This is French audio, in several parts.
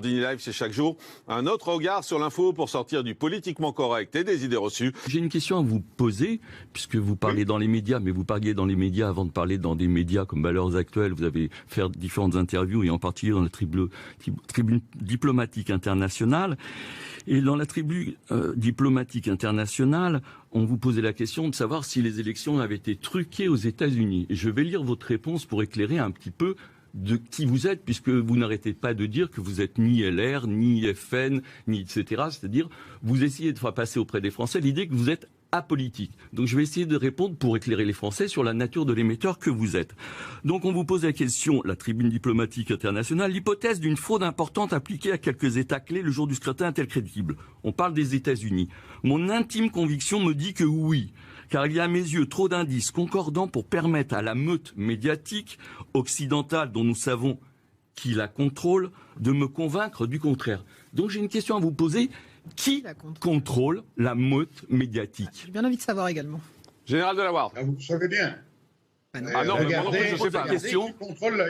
Dini Live, c'est chaque jour un autre regard sur l'info pour sortir du politiquement correct et des idées reçues. J'ai une question à vous poser, puisque vous parlez dans les médias, mais vous parliez dans les médias avant de parler dans des médias comme Valeurs Actuelles. Vous avez fait différentes interviews, et en particulier dans la tribune diplomatique internationale. Et dans la tribune diplomatique internationale, on vous posait la question de savoir si les élections avaient été truquées aux États-Unis. Et je vais lire votre réponse pour éclairer un petit peu de qui vous êtes, puisque vous n'arrêtez pas de dire que vous êtes ni LR, ni FN, ni etc. C'est-à-dire, vous essayez de faire passer auprès des Français l'idée que vous êtes apolitique. Donc je vais essayer de répondre pour éclairer les Français sur la nature de l'émetteur que vous êtes. Donc on vous pose la question, la tribune diplomatique internationale, l'hypothèse d'une fraude importante appliquée à quelques États clés le jour du scrutin est-elle crédible? On parle des États-Unis. Mon intime conviction me dit que oui, car il y a à mes yeux trop d'indices concordants pour permettre à la meute médiatique occidentale, dont nous savons qui la contrôle, de me convaincre du contraire. Donc j'ai une question à vous poser. Qui contrôle la meute médiatique? J'ai bien envie de savoir également. Général Delaware. Vous le savez bien. Ah non, regardez, mais je sais pas. Question.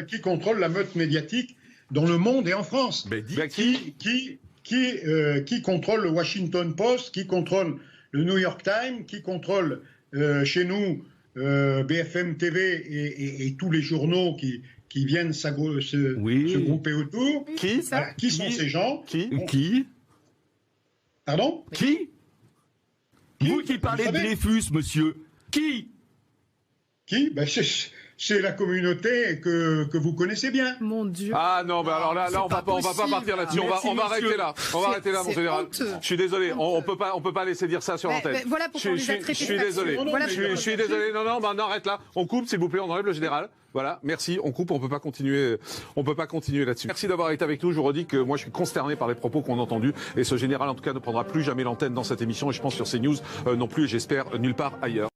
Qui contrôle la meute médiatique dans le monde et en France? Qui contrôle le Washington Post? Qui contrôle le New York Times? Qui contrôle chez nous BFM TV et tous les journaux qui viennent se grouper autour? Qui sont ces gens? Qui Pardon? Qui? Vous qui parlez de Dreyfus, monsieur. Qui? C'est la communauté que vous connaissez bien. Mon Dieu. Ah non, alors là on va pas partir là-dessus. On va arrêter là. On va arrêter là, mon général. Je suis désolé. On peut pas laisser dire ça sur l'antenne. Voilà pourquoi on les a traités. Je suis désolé. Je suis désolé. Non, on arrête là. On coupe, s'il vous plaît. On enlève le général. Voilà, merci. On coupe. On peut pas continuer là-dessus. Merci d'avoir été avec nous. Je vous redis que moi, je suis consterné par les propos qu'on a entendus. Et ce général, en tout cas, ne prendra plus jamais l'antenne dans cette émission. Et je pense sur CNews non plus. Et j'espère nulle part ailleurs.